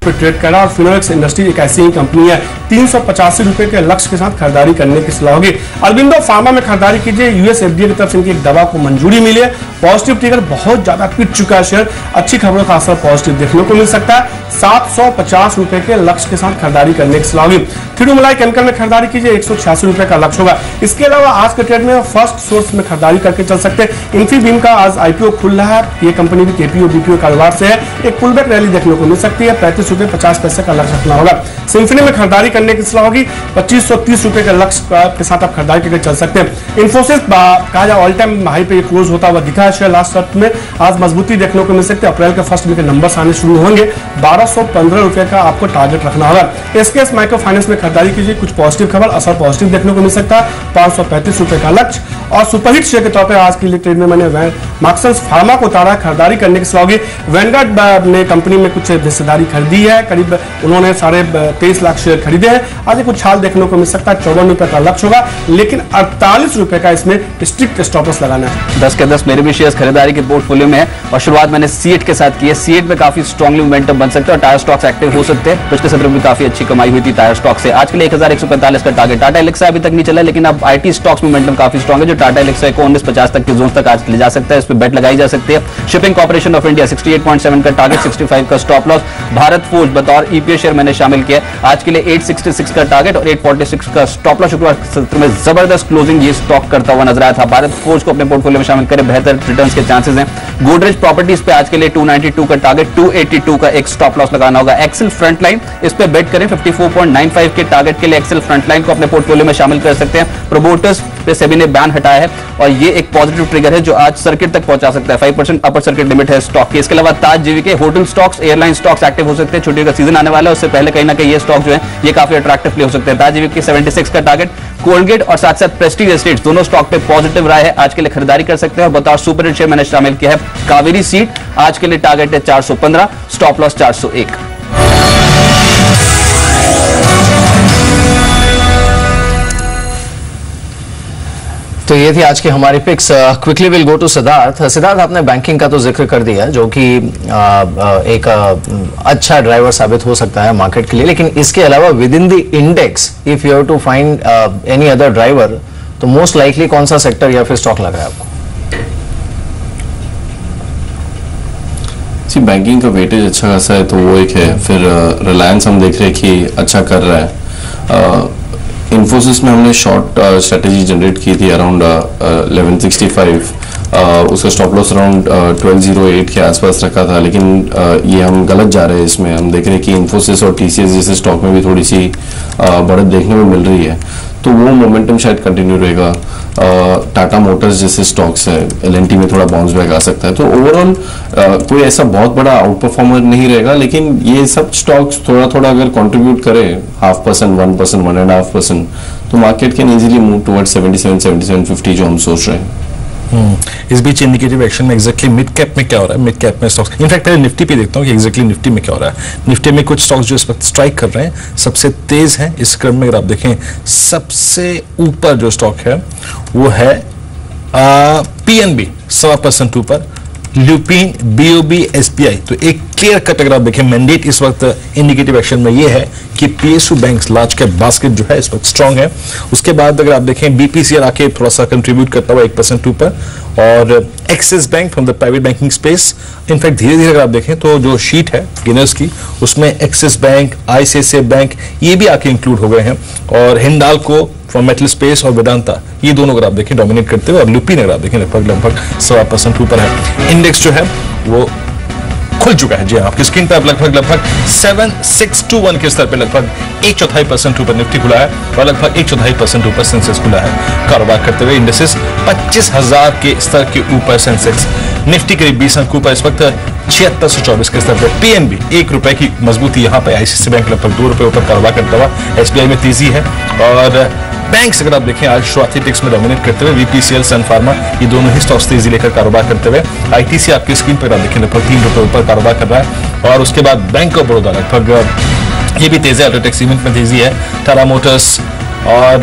I: पे ट्रेड करा और फिनोलेक्स इंडस्ट्री एक ऐसी ही कंपनी है। 385 रुपए के लक्ष्य के साथ खरीदारी करने की सलाह होगी। अरबिंदो फार्मा में खरीदारी कीजिए। यूएस एफडीए की तरफ से इनकी एक दवा को मंजूरी मिली है। पॉजिटिव ट्रिगर बहुत ज्यादा पिट चुका है शेयर। अच्छी खबरों का असर पॉजिटिव देखने को मिल सकता है। 750 रुपए के लक्ष्य के साथ खरीदारी करने की सलाह होगी। थिरुमलाई केमिकल में खरीदारी कीजिए। 186 रुपए का लक्ष्य होगा। इसके अलावा आज के ट्रेड में फर्स्ट सोर्स में खरीदारी करके चल सकते हैं। इन्फीबीम का आज आईपीओ खुल रहा है। ये कंपनी भी केपीओ बीपीओ कारोबार से है। एक पुलबैक रैली देखने को मिल सकती है। 35 रुपए 50 पैसे का लक्ष्य रखना होगा। सिम्फनी में खरीदारी करने की सलाह होगी। 2530 रुपए के लक्ष्य के साथ आप खरीदारी करके चल सकते हैं। इन्फोसिस कहा जाए ऑल टाइम हाई पे क्लोज होता हुआ दिखा है शेयर। लास्ट सप्ताह में आज मजबूती देखने को मिल सकती है। अप्रैल के फर्स्ट वीक के नंबर्स आने शुरू होंगे। 1215 रुपए का आपको टारगेट रखना होगा। एसकेएस माइक्रो फाइनेंस में खरीदारी कीजिए। कुछ पॉजिटिव खबर, असर पॉजिटिव देखने को मिल सकता है। 535 रुपए का लक्ष्य। और सुपरहिट शेयर के तौर पर आज के लिए ट्रेड में मैंने मार्क्सन्स फार्मा को उतारा। खरीदारी करने की सलाह होगी। वैनगार्ड ने कंपनी में कुछ हिस्सेदारी खरीदी है। करीब उन्होंने 23.5 लाख शेयर खरीदे हैं। आज कुछ छाल देखने को मिल सकता है। 54 रुपए का लक्ष्य होगा, लेकिन 48 रुपए का इसमें स्ट्रिक्ट स्टॉप लॉस लगाना है।
J: 10 के 10 मेरे भी शेयर्स खरीदारी के पोर्टफोलियो में है और शुरुआत मैंने सीएट के साथ की है। सीएट में काफी स्ट्रांगली मोमेंटम बन सकता है और टायर स्टॉक्स एक्टिव हो सकते हैं। पिछले सत्र में काफी अच्छी कमाई हुई थी टायर स्टॉक से। आज के लिए 1145 का टारगेट। टाटा एलेक्सा अभी तक नहीं चला, लेकिन अब आईटी स्टॉक्स मोमेंटम काफी स्ट्रांग है जो टाटा एलेक्सा को 1950 तक के जोन तक आज ले जा सकता है। इस पर बेट लगाई जा सकती है। शिपिंग कॉर्पोरेशन ऑफ इंडिया 68.7 का टारगेट, 65 का स्टॉप लॉस। भारत फोर्ज बतौर ईपीएस शेयर मैंने शामिल किया है। आज के लिए 866 का टारगेट और 846 का स्टॉप लॉस। शुक्रवार सत्र में जबरदस्त क्लोजिंग ये स्टॉक करता हुआ नजर आया था। भारत फोर्ज को अपने पोर्टफोलियो में शामिल करें, बेहतर रिटर्न्स के चांसेस हैं। गोदरेज प्रॉपर्टीज पे आज के लिए 292 का टारगेट, 282 का एक स्टॉप लॉस लगाना होगा। एक्सेल फ्रंटलाइन इस पे बेट करें। 54.95 के टारगेट के लिए एक्सेल फ्रंटलाइन को अपने पोर्टफोलियो में शामिल कर सकते हैं। प्रोमोटर्स पे सेबी ने बैन हटाया है और ये एक पॉजिटिव ट्रिगर है जो आज सर्किट तक पहुंचा सकता है। 5% अपर सर्किट लिमिट है स्टॉक की। इसके अलावा Taj GVK, hotel stocks, airline stocks active हो सकते हैं। छुट्टियों का सीजन आने वाला है, उससे पहले कहीं ना कहीं ये स्टॉक जो है ये काफी अट्रैक्टिव हो सकते हैं। ताज जीवीके 76 का टारगेट, कोलगेट और साथ साथ प्रेस्टीज एस्टेट्स दोनों स्टॉक पे पॉजिटिव राय है। आज के लिए खरीदारी कर सकते हैं। और बतौर सुपर हिट शेयर मैंने शामिल किया है कावेरी सीड। आज के लिए टारगेट है 415, स्टॉप लॉस 401।
D: तो ये थी आज की हमारी picks. Quickly will go to Siddharth. Siddharth, आपने बैंकिंग का तो जिक्र कर दिया जो कि एक अच्छा ड्राइवर साबित हो सकता है मार्केट के लिए, लेकिन इसके अलावा within the index if you have to find any other driver, तो मोस्ट लाइकली कौन सा सेक्टर या फिर स्टॉक लग रहा है आपको?
B: जी, बैंकिंग का वेटेज अच्छा खासा है तो वो एक है। फिर रिलायंस हम देख रहे हैं कि अच्छा कर रहा है। इन्फोसिस में हमने शॉर्ट स्ट्रेटेजी जनरेट की थी अराउंड 1165। उसका स्टॉप लॉस अराउंड 1208 के आसपास रखा था, लेकिन ये हम गलत जा रहे हैं इसमें। हम देख रहे हैं कि इन्फोसिस और टीसीएस जैसे स्टॉक में भी थोड़ी सी बढ़त देखने को मिल रही है, तो वो मोमेंटम शायद कंटिन्यू रहेगा। टाटा मोटर्स जैसे स्टॉक्स है, एलएनटी में थोड़ा बाउंस बैक आ सकता है। तो ओवरऑल कोई ऐसा बहुत बड़ा आउट परफॉर्मर नहीं रहेगा, लेकिन ये सब स्टॉक्स थोड़ा थोड़ा अगर कंट्रीब्यूट करें 0.5%, 1%, 1.5%, तो market can easily move towards 77, 7750 जो हम सोच रहे हैं।
A: इस बीच इंडिकेटिव एक्शन में एग्जैक्टली मिड कैप में क्या हो रहा है? मिड कैप में स्टॉक्स, इनफैक्ट पहले निफ्टी पे देखता हूँ कि एग्जैक्टली निफ्टी में क्या हो रहा है। निफ्टी में कुछ स्टॉक्स जो इस वक्त स्ट्राइक कर रहे हैं, सबसे तेज हैं इस क्रम में। अगर आप देखें सबसे ऊपर जो स्टॉक है वो है पीएनबी 1.25% ऊपर, ल्यूपिन, बीओबी, एसबीआई। तो एक क्लियर कट अगर आप देखें मैंडेट इस वक्त इंडिकेटिव एक्शन में ये है कि PSU banks large cap basket जो है इस वक्त स्ट्रांग है। उसके बाद अगर आप देखें बीपीसीएल आके थोड़ा सा कंट्रीब्यूट करता हुआ 1% ऊपर, और axis bank from the private banking space in fact धीरे धीरे अगर आप देखें तो जो शीट है गेनर्स की उसमें एक्सिस बैंक, आईसीआईसीआई बैंक ये भी आके इंक्लूड हो गए हैं, और हिंडाल्को फ्रॉम मेटल स्पेस और वेदांता ये दोनों अगर आप देखें डोमिनेट करते हुए, और लुपिन अगर आप देखें लगभग 1.25% ऊपर है। इंडेक्स जो है वो खुल चुका है, जी हाँ आपकी स्क्रीन पर लगभग 7621 के स्तर पे लगभग 1/4% ऊपर निफ्टी खुला है, और लगभग 1/4% ऊपर सेंसेक्स खुला है। कारोबार करते हुए इंडेक्सेस 25,000 के स्तर के ऊपर, सेंसेक्स निफ्टी करीब 20 अंक ऊपर, इस वक्त 7624 के स्तर पर। पीएनबी ₹1 की मजबूती यहाँ पे, आईसीआईसीआई बैंक लगभग ₹2 ऊपर कारोबार करता हुआ, एसबीआई में तेजी है, और बैंक्स अगर आप देखें आज शुरुआती टिक्स में डोमिनेट करते हुए वीपीसीएल, सन फार्मा ये दोनों ही स्टॉक्स तेजी लेकर कारोबार करते हुए। आईटीसी आपकी स्क्रीन पर आप देखें लगभग ₹3 ऊपर कारोबार कर रहा है, और उसके बाद बैंक ऑफ बड़ौदा लगभग ये भी तेजी है, अल्ट्राटेक सीमेंट में तेजी है, टाटा मोटर्स और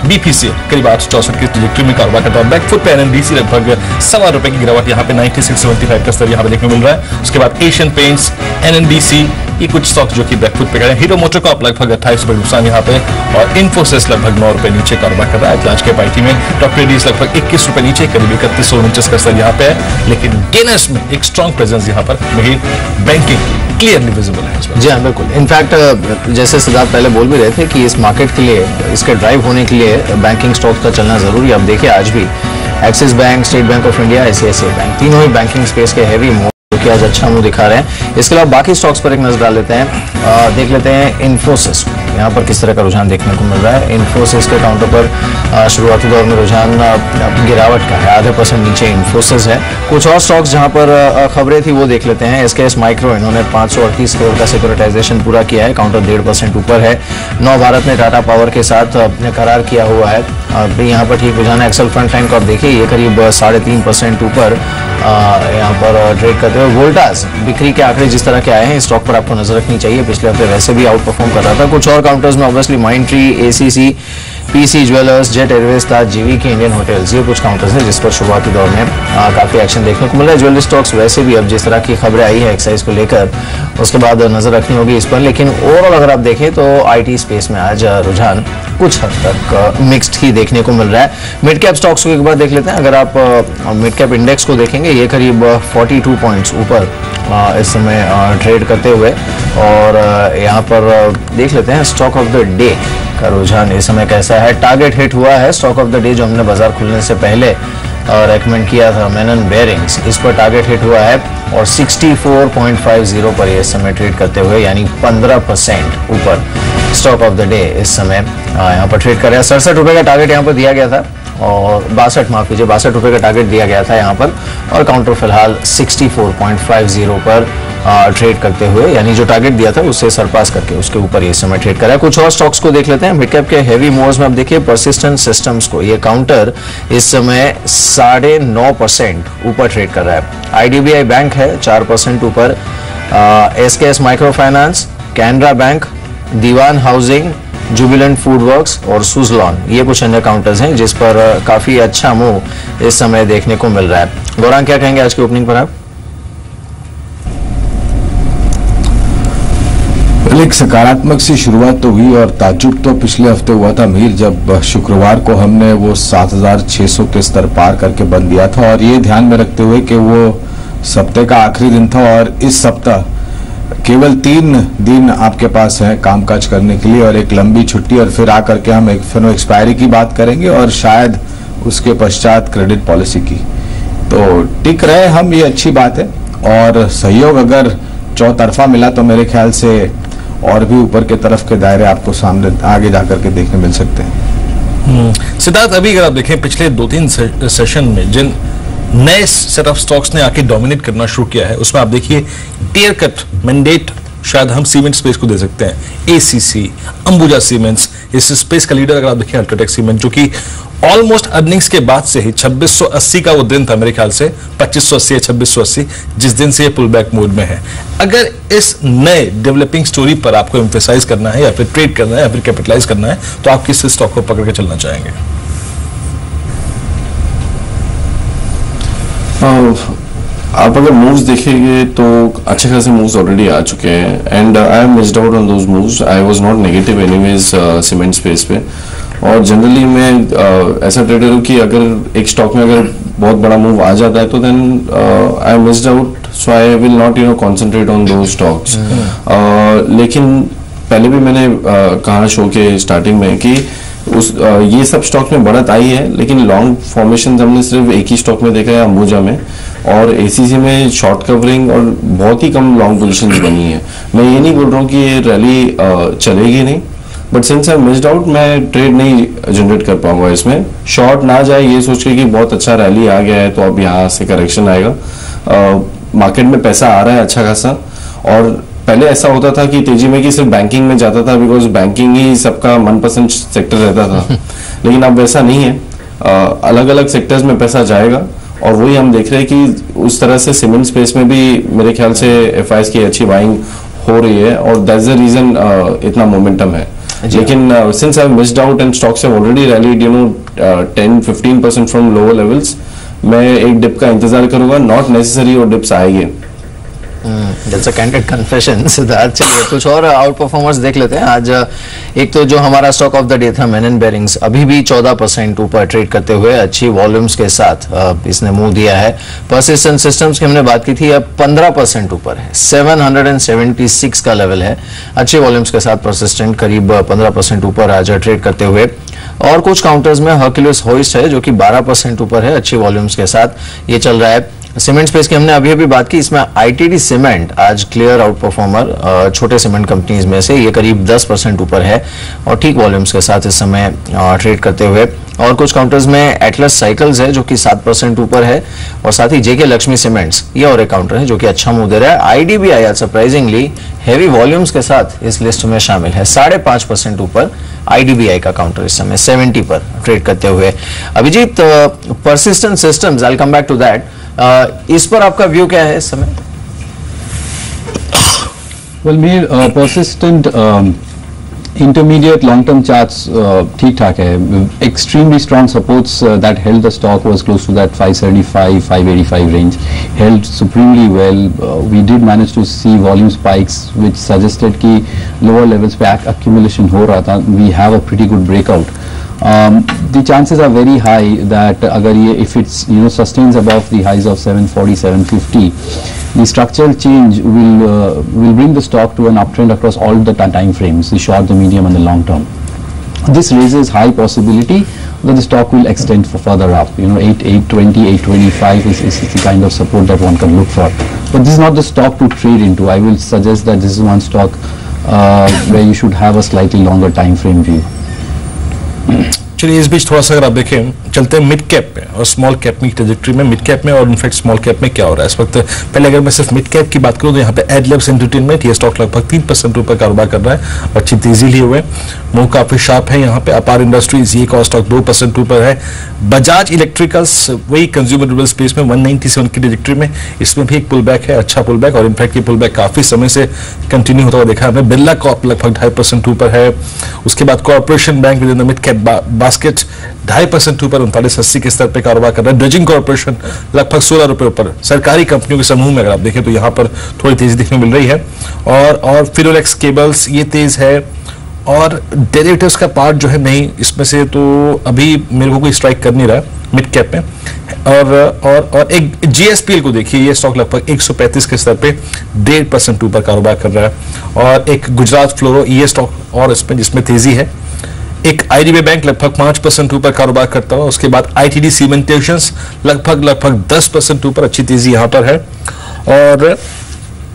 A: बीपीसीएल करीब 864 की ट्रैजेक्टरी में कारोबार करता है। बैकफुट पे एनएनडीसी लगभग ₹1.25 की गिरावट यहाँ पे 9675 का स्तर यहाँ पे देखने को मिल रहा है। उसके बाद एशियन पेंट्स, एनएनडीसी ये कुछ स्टॉक्स जो कि बैकफुट पे गए। हीरो मोटोकॉर्प लगभग 28 रुपए नुकसान यहाँ पे, और इन्फोसिस लगभग ₹9 नीचे कारोबार कर रहा है। आज के पार्टी में टॉप ट्रेडर्स लगभग 21 रुपए नीचे, करीब 3149 का स्तर यहाँ पे है, लेकिन गेनर्स में एक स्ट्रॉन्ग प्रेजेंस यहाँ पर बैंकिंग क्लियरली विजिबल है।
D: जी हाँ बिल्कुल, इनफैक्ट जैसे सिद्धार्थ पहले बोल भी रहे थे कि इस मार्केट के लिए, इसके ड्राइव होने के लिए बैंकिंग स्टॉक का चलना जरूरी है। अब देखिए आज भी axis bank, state bank of India, ICICI bank तीनों ही बैंकिंग स्पेस के हैवी मूव कि आज अच्छा मुंह दिखा रहे हैं। इसके अलावा बाकी स्टॉक्स पर एक नजर डाल लेते हैं, देख लेते हैं इन्फोसिस यहाँ पर किस तरह का रुझान देखने को मिल रहा है। इन्फोसिस के काउंटर पर शुरुआती दौर में रुझान गिरावट का है, ½ नीचे इन्फोसिस है। कुछ और स्टॉक्स जहां पर खबरें थी वो देख लेते हैं। एसकेएस माइक्रो, इन्होंने 538 करोड़ का सिक्योरिटाइजेशन पूरा किया है, काउंटर 1.5% ऊपर है। नव भारत ने टाटा पावर के साथ करार किया हुआ है, यहाँ पर ठीक रुझान है। एक्सेल फ्रंटलाइन को आप देखिए ये करीब 3.5% ऊपर यहाँ पर ट्रेड करते हुए। वोल्टास बिक्री के आंकड़े जिस तरह के आए हैं, इस स्टॉक पर आपको नजर रखनी चाहिए, पिछले हफ्ते वैसे भी आउट परफॉर्म कर रहा था। कुछ और काउंटर्स में obviously Mindtree, ACC, PC Jewellers, Jet Airways, Taj, GVK, Indian hotels ये कुछ काउंटर्स हैं जिस पर शुरुआती दौर में काफी एक्शन देखने को मिल रहा है। ज्वेलरी स्टॉक्स वैसे भी अब जिस तरह की खबरें आई है एक्साइज को लेकर, उसके बाद नजर रखनी होगी इस पर। लेकिन ओवरऑल अगर आप देखें तो आईटी स्पेस में आज रुझान कुछ हद तक मिक्स्ड ही देखने को मिल रहा है। मिड कैप स्टॉक्स को एक बार देख लेते हैं। अगर आप मिड कैप इंडेक्स को देखेंगे ये करीब 42 पॉइंट्स ऊपर इस समय ट्रेड करते हुए, और यहाँ पर देख लेते हैं स्टॉक ऑफ द डे का रुझान इस समय कैसा है। टारगेट हिट हुआ है स्टॉक ऑफ द डे जो हमने बाजार खुलने से पहले रेकमेंड किया था, मेनन बेयरिंग्स, इस पर टारगेट हिट हुआ है, और 64.50 पर इस समय ट्रेड करते हुए यानी 15% ऊपर स्टॉक ऑफ द डे इस समय यहाँ पर ट्रेड कर रहा है। 67 रुपए का टारगेट यहाँ पर दिया गया था, और 62 रुपए का टारगेट दिया गया था यहाँ पर, और काउंटर फिलहाल 64.50 पर ट्रेड करते हुए, यानी जो टारगेट दिया था उससे सरपास करके उसके ऊपर ये समय ट्रेड कर रहा है। कुछ और स्टॉक्स को देख लेते हैं। मिड कैप के हेवी मूव्स में आप देखिए परसिस्टेंट सिस्टम्स को, ये काउंटर इस समय 9.5% ऊपर ट्रेड कर रहा है। आईडीबीआई बैंक है 4% ऊपर, SKS micro finance, Canara bank, Dewan housing, Jubilant food works और सुजलॉन ये कुछ अन्य काउंटर्स हैं जिस पर काफी अच्छा मूव इस समय देखने को मिल रहा है। गौरांग क्या कहेंगे आज की ओपनिंग पर आप?
F: एक सकारात्मक सी शुरुआत तो हुई, और ताज्जुब तो पिछले हफ्ते हुआ था मीर, जब शुक्रवार को हमने वो 7600 के स्तर पार करके बंद दिया था, और ये ध्यान में रखते हुए कि वो सप्ताह का आखिरी दिन था और इस सप्ताह केवल 3 दिन आपके पास है कामकाज करने के लिए और एक लंबी छुट्टी, और फिर आकर के हम एक फिर एक्सपायरी की बात करेंगे और शायद उसके पश्चात क्रेडिट पॉलिसी की। तो टिक रहे हम, ये अच्छी बात है, और सहयोग अगर चौतरफा मिला तो मेरे ख्याल से और भी ऊपर के तरफ के दायरे आपको सामने आगे जाकर के देखने मिल सकते हैं।
A: सिद्धार्थ, अभी अगर आप देखें पिछले 2-3 सेशन में जिन नए सेट ऑफ स्टॉक्स ने आके डोमिनेट करना शुरू किया है, उसमें आप देखिए क्लियर कट मैंडेट शायद हम सीमेंट स्पेस को दे सकते हैं। एसीसी, अंबुजा सीमेंट्स, इस स्पेस का लीडर अगर आप देखें अल्ट्राटेक सीमेंट, जो कि ऑलमोस्ट अर्निंग्स के बाद से ही 2680 का वो दिन था मेरे ख्याल से, 2580 या 2680, जिस दिन से ये पुल बैक मोड में है। अगर इस नए डेवलपिंग स्टोरी पर आपको एम्फेसाइज करना है या फिर ट्रेड करना है या फिर कैपिटलाइज करना है, तो आप किस स्टॉक को पकड़ के चलना चाहेंगे?
B: आप अगर मूव्स देखेंगे तो अच्छे खासे मूव्स ऑलरेडी आ चुके हैं and I am missed out on those moves. I was not negative anyways cement space पे. और जनरली मैं ऐसा ट्रेडर हूँ कि अगर एक स्टॉक में अगर बहुत बड़ा मूव आ जाता है तो then I am missed out, so I will not concentrate on दो स्टॉक्स. लेकिन पहले भी मैंने कहा शो के स्टार्टिंग में कि ये सब स्टॉक में बढ़त आई है, लेकिन लॉन्ग फॉर्मेशन हमने सिर्फ एक ही स्टॉक में देखा है, अंबुजा में, और एसीसी में शॉर्ट कवरिंग और बहुत ही कम लॉन्ग पोजीशंस बनी है. मैं ये नहीं बोल रहा हूँ कि ये रैली चलेगी नहीं, but since I missed out मैं ट्रेड नहीं जनरेट कर पाऊंगा इसमें. शॉर्ट ना जाए ये सोच के कि बहुत अच्छा रैली आ गया है तो अब यहाँ से करेक्शन आएगा. मार्केट में पैसा आ रहा है अच्छा खासा, और पहले ऐसा होता था कि तेजी में कि सिर्फ बैंकिंग में जाता था बिकॉज बैंकिंग ही सबका मनपसंद सेक्टर रहता था. लेकिन अब वैसा नहीं है, अलग अलग सेक्टर्स में पैसा जाएगा, और वही हम देख रहे हैं कि उस तरह से सीमेंट स्पेस में भी मेरे ख्याल से एफआईएस की अच्छी बाइंग हो रही है, और दैट्स द रीजन इतना मोमेंटम है. लेकिन since I missed out and stocks have already rallied 10-15% from lower levels, मैं एक डिप का इंतजार करूंगा. नॉट नेसेसरी और डिप्स आएंगे.
D: That's a candid confession. Siddharth, चलिए कुछ और आउट परफॉर्मर्स देख लेते हैं आज. एक तो जो हमारा स्टॉक ऑफ द डे था मेनन बेयरिंग्स, अभी भी 14% ऊपर ट्रेड करते हुए अच्छी वॉल्यूम्स के साथ इसने मुंह दिया है. परसिस्टेंट सिस्टम्स की हमने बात की थी, अब 15% ऊपर है, 776 का लेवल है. अच्छे वॉल्यूम्स के साथ परसिस्टेंट करीब 15% ऊपर आज ट्रेड करते हुए. और कुछ काउंटर्स में हर्क्यूलिस होइस्ट है जो कि 12% ऊपर है, अच्छी वॉल्यूम्स के साथ ये चल रहा है. सीमेंट स्पेस की हमने अभी बात की, इसमें आईटीडी सीमेंट आज क्लियर आउट परफॉर्मर छोटे सीमेंट कंपनीज में से, ये करीब 10% ऊपर है और ठीक वॉल्यूम्स के साथ इस समय ट्रेड करते हुए. और कुछ काउंटर्स में एटलस साइकिल्स है जो कि 7% ऊपर है, और साथ ही जेके लक्ष्मी सीमेंट्स ये और एक काउंटर है जो कि अच्छा मुंह दे रहा है. आईडीबीआई आज सरप्राइजिंगली हैवी वॉल्यूम्स के साथ इस लिस्ट में शामिल है, 5.5% ऊपर आईडीबीआई का काउंटर इस समय 70 पर ट्रेड करते हुए. Abhijit, Persistent Systems, I will come back to that, इस पर आपका व्यू क्या है इस समय?
G: वेल, मेरे persistent intermediate long term charts ठीक ठाक है. extremely strong supports that held the stock was close to that 575 585 range, held supremely well. We did manage to see volume spikes which suggested कि lower levels पे accumulation हो रहा था. We have a pretty good breakout. The chances are very high that अगर ये if it's sustains above the highs of 740 750, the structural change will bring the stock to an uptrend across all the time frames, the short, the medium and the long term. This raises high possibility that the stock will extend for further up. 820 825 is the kind of support that one can look for, but this is not the stock to trade into. I will suggest that this is one stock where you should have a slightly longer time frame view.
A: चलिए इस बीच थोड़ा सा अगर आप देखें, चलते हैं mid cap में और स्मॉल कैप में ट्रेजेक्टरी में. मिड कैप में और इनफैक्ट स्मॉल कैप में क्या हो रहा है इस वक्त. पहले अगर मैं सिर्फ मिड कैप की बात करूं तो यहाँ पे एडलब्स एंटरटेनमेंट, ये स्टॉक लगभग 3% ऊपर कारोबार कर रहा है, अच्छी तेजी लिए हुए, मुंह काफी शार्प है यहाँ पे. अपार इंडस्ट्रीज ये का स्टॉक 2% ऊपर है. बजाज इलेक्ट्रिकल्स वही कंज्यूमर ड्यूरेबल स्पेस में 197 की ट्रेजेक्टरी में, इसमें भी एक पुल बैक है, अच्छा पुल बैक, और इनफैक्ट ये पुल बैक काफी समय से कंटिन्यू होता हुआ देखा है. बिरला कॉर्प लगभग 2.5% ऊपर है. उसके बाद corporation bank with in the mid cap basket 2.5% ऊपर 3980 के स्तर पे कारोबार कर रहा है. ड्रेजिंग कॉर्पोरेशन लगभग 16 रुपए ऊपर. सरकारी कंपनियों के समूह में अगर आप देखें तो यहाँ पर थोड़ी तेजी देखने मिल रही है. और फिनोलेक्स केबल्स ये तेज है, और डेरिवेटिव्स का पार्ट जो है नहीं इसमें से, तो अभी मेरे को कोई स्ट्राइक कर नहीं रहा है मिड कैप में. और एक जीएसपीएल को देखिए, ये स्टॉक लगभग 135 के स्तर पे 1.5% ऊपर कारोबार कर रहा है. और एक गुजरात फ्लोरो ये स्टॉक और इसमें जिसमें तेजी है. एक आईडीबीआई बैंक लगभग 5% ऊपर कारोबार करता हुआ. उसके बाद आईटीडी सीमेंटेशंस लगभग 10% ऊपर, अच्छी तेजी यहाँ पर है.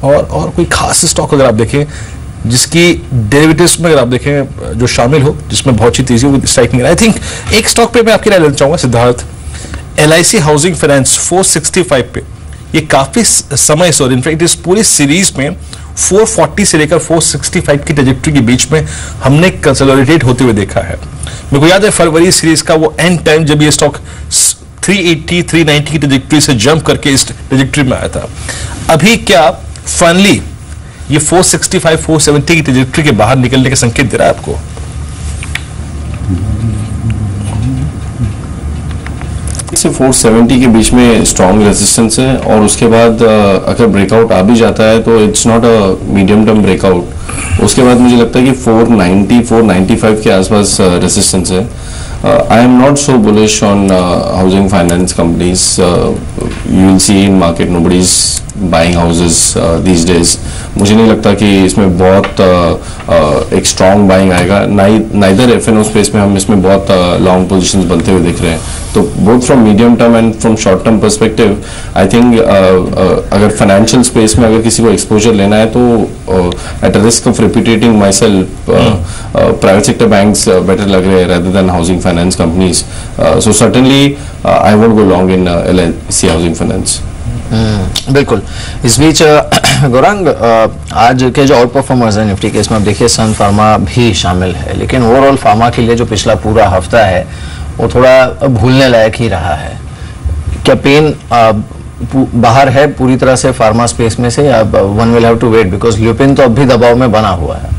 A: और कोई खास स्टॉक अगर आप देखें जिसकी डेरिवेटिव्स में अगर आप देखें जो शामिल हो जिसमें बहुत अच्छी तेजी हो, स्ट्राइक नहीं. आई थिंक एक स्टॉक पे मैं आपकी राय लेना चाहूंगा सिद्धार्थ, LIC हाउसिंग फाइनेंस 465 पे, ये काफी समय से, और इनफैक्ट इस पूरी सीरीज में 440 से लेकर 465 की ट्रेजेक्टरी के बीच में हमने कंसोलिडेट होते हुए देखा है. मेरे को याद है फरवरी सीरीज का वो एंड टाइम जब ये स्टॉक 380 390 की ट्रेजेक्टरी से जंप करके इस ट्रेजेक्टरी में आया था. अभी क्या फाइनली ये 465 470 की ट्रेजेक्टरी के बाहर निकलने के संकेत दे रहा है आपको?
B: से 470 के बीच में स्ट्रॉन्ग रेजिस्टेंस है, और उसके बाद अगर ब्रेकआउट आ भी जाता है तो it's not a medium term breakout. उसके बाद मुझे लगता है कि 490 495 के आसपास रेजिस्टेंस है। I am not so bullish on housing finance companies. You will see in market nobody is buying houses these days. मुझे नहीं लगता कि इसमें बहुत एक स्ट्रॉन्ग बाइंग आएगा। नाइदर एफएनओ स्पेस में हम इसमें बहुत लॉन्ग पोजीशंस बनते हुए दिख रहे हैं। तो both from medium term and from short term perspective I think अगर फाइनेंशियल स्पेस में अगर किसी को एक्सपोजर लेना है तो at risk of repeating my self private sector banks better लग रहे हैं rather than housing finance companies. So certainly I won't go long in LIC housing finance.
D: बिल्कुल। इस बीच गौरांग, आज के जो आउट परफॉर्मर्स है निफ्टी के, इसमें आप देखिए सन फार्मा भी शामिल है, लेकिन ओवरऑल फार्मा के लिए जो पिछला पूरा हफ्ता है वो थोड़ा भूलने लायक ही रहा है। क्या पेन बाहर है पूरी तरह से फार्मा स्पेस में से? अब one will have to wait because Lupin तो अब भी दबाव में बना हुआ है।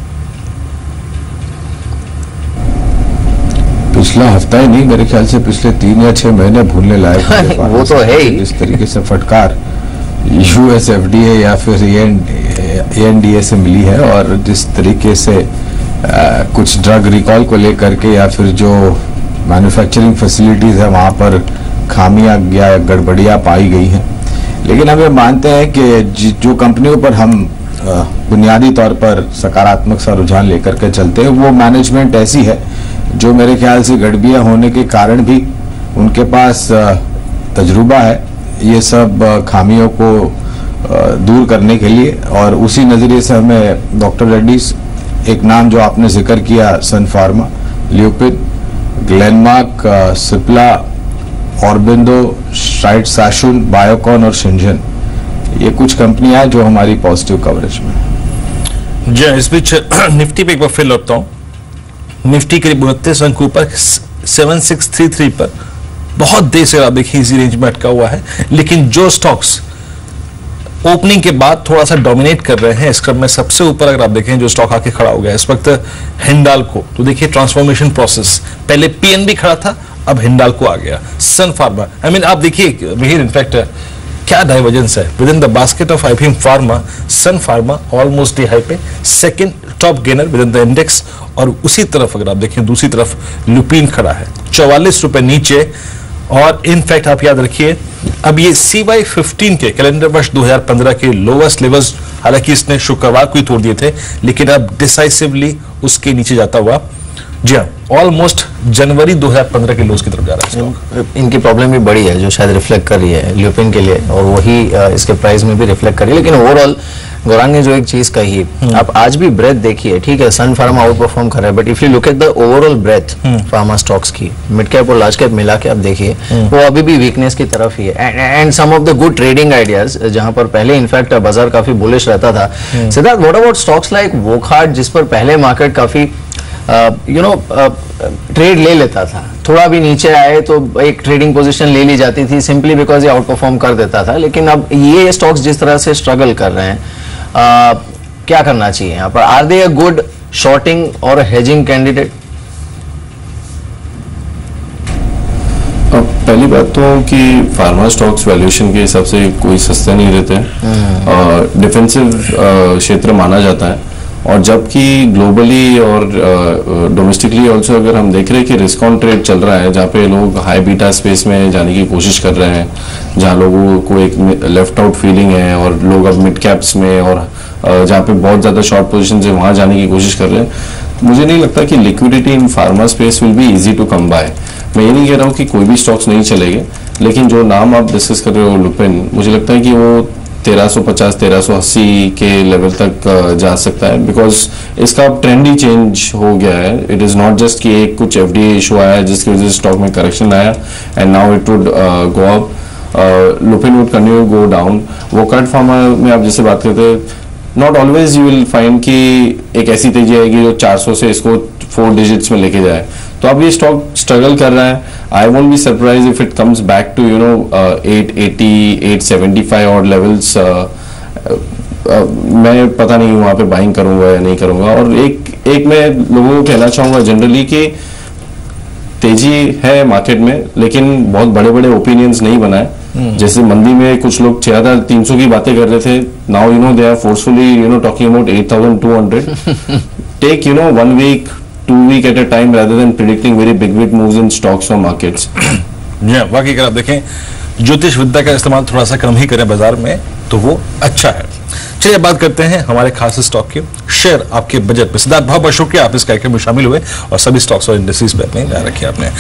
F: पिछला हफ्ता ही नहीं, मेरे ख्याल से पिछले 3 या 6 महीने भूलने लायक
D: वो तो है ही।
F: इस तरीके से फटकार USFDA या फिर ANDA से मिली है, और जिस तरीके से कुछ ड्रग रिकॉल को लेकर के या फिर जो मैन्युफैक्चरिंग फैसिलिटीज है वहाँ पर खामियां या गड़बड़ियाँ पाई गई हैं। लेकिन हम ये मानते हैं कि जो कंपनियों पर हम बुनियादी तौर पर सकारात्मक सा रुझान लेकर के चलते हैं, वो मैनेजमेंट ऐसी है जो मेरे ख्याल से गड़बड़ियाँ होने के कारण भी उनके पास तजुर्बा है ये सब खामियों को दूर करने के लिए। और उसी नज़रिए से हमें डॉक्टर रेड्डीज, एक नाम जो आपने जिक्र किया, Sun Pharma, Lupin, Glenmark, Cipla, Aurobindo, Strides Shasun, Biocon और शिंजन, ये कुछ कंपनियां हैं जो हमारी पॉजिटिव कवरेज में है।
A: जी, इस बीच निफ्टी पे एक बार फिर लौटता हूँ। निफ्टी करीब 29 अंक ऊपर 7633 पर बहुत देर से आप देखिए इसी रेंज में अटका हुआ है, लेकिन जो स्टॉक्स ओपनिंग के बाद थोड़ा सा डोमिनेट कर रहे हैं, इस क्रम में सबसे ऊपर अगर आप देखें जो स्टॉक आके खड़ा हो गया इस वक्त हिंडाल्को। तो देखिए ट्रांसफॉर्मेशन प्रोसेस, पहले पीएनबी खड़ा था, अब हिंडाल्को आ गया। सन फार्मा, आई मीन आप देखिए मिहिर, इनफैक्ट क्या डाइवर्जेंस है within the basket of IPM pharma. Sun Pharma almost high पे second top gainer within the index, और उसी तरफ अगर आप देखें दूसरी तरफ लुपिन खड़ा है 44 रुपए नीचे। और इनफैक्ट आप याद रखिए अब ये CY15 के कैलेंडर वर्ष 2015 के लोवेस्ट लेवल्स, हालांकि इसने शुक्रवार को ही तोड़ दिए थे, लेकिन अब डिसाइसिवली उसके नीचे जाता हुआ, जी हाँ, ऑलमोस्ट जनवरी 2015 के लोस की तरफ जा रहा है।
D: इनकी प्रॉब्लम भी बड़ी है जो शायद रिफ्लेक्ट कर रही है ल्यूपिन के लिए, और वही इसके प्राइस में भी रिफ्लेक्ट कर रही है। लेकिन ओवरऑल गौरांग ने जो एक चीज कही, आप आज भी ब्रेथ देखिए, ठीक है सन फार्मा आउट परफॉर्म कर रहा है, but if you look at the overall breadth pharma stocks की, मिड कैप और लार्ज कैप मिला के आप देखिए, वो अभी भी वीकनेस की तरफ ही है। And some of the good trading ideas, जहां पर पहले इनफैक्ट बाजार काफी बुलिश रहता था। Siddharth, what about stocks like Wockhardt, जिस पर पहले मार्केट काफी ट्रेड ले लेता था, थोड़ा भी नीचे आए तो एक ट्रेडिंग पोजीशन ले ली जाती थी सिंपली बिकॉज ये आउट परफॉर्म कर देता था, लेकिन अब ये स्टॉक्स जिस तरह से स्ट्रगल कर रहे हैं, क्या करना चाहिए यहाँ पर? Are they a good shorting और हेजिंग कैंडिडेट?
B: पहली बात तो कि फार्मा स्टॉक्स वैल्यूएशन के हिसाब से कोई सस्ते नहीं रहते हैं, डिफेंसिव क्षेत्र माना जाता है। और जबकि ग्लोबली और डोमेस्टिकली ऑल्सो अगर हम देख रहे हैं कि रिस्क ऑन ट्रेड चल रहा है, जहाँ पे लोग हाई बीटा स्पेस में जाने की कोशिश कर रहे हैं, जहाँ लोगों को एक लेफ्ट आउट फीलिंग है, और लोग अब मिड कैप्स में और जहाँ पे बहुत ज़्यादा शॉर्ट पोजीशन है वहाँ जाने की कोशिश कर रहे हैं। मुझे नहीं लगता कि liquidity in pharma space will be easy to come by. मैं ये नहीं कह रहा हूँ कि कोई भी स्टॉक्स नहीं चलेंगे, लेकिन जो नाम आप डिस्कस कर रहे हो लुपिन, मुझे लगता है कि वो 1350-1380 के लेवल तक जा सकता है, बिकॉज इसका अब ट्रेंड ही चेंज हो गया है। इट इज़ नॉट जस्ट कि एक कुछ FDA इशू आया जिसकी वजह से स्टॉक में करेक्शन आया and now it would go up, Lupin would continue go down. Wockhardt pharma में आप जैसे बात करते हैं, not always you will find कि एक ऐसी तेजी आएगी जो 400 से इसको 4 डिजिट्स में लेके जाए। तो अब ये स्टॉक स्ट्रगल कर रहा है। I won't be surprise if it comes back to 880 875 और लेवल्स। मैं पता नहीं वहां पे बाइंग करूंगा या नहीं करूंगा। और एक मैं लोगों को कहना चाहूंगा जनरली कि तेजी है मार्केट में, लेकिन बहुत बड़े बड़े ओपिनियंस नहीं बनाए। जैसे मंदी में कुछ लोग 6300 की बातें कर रहे थे, now they are forcefully talking about 8200। Take 1 week 2 week at a time rather than predicting very big moves in stocks or markets।
A: वाकई अगर आप देखें ज्योतिष विद्या का इस्तेमाल थोड़ा सा कम ही करें बाजार में तो वो अच्छा है। चलिए बात करते हैं हमारे खास स्टॉक के, शेयर आपके बजट पे। सिद्धार्थ बहुत बहुत शुक्रिया, आप इस कार्यक्रम में शामिल हुए और सभी स्टॉक्स और इंडस्ट्रीज पे अपनी नजर रखी आपने।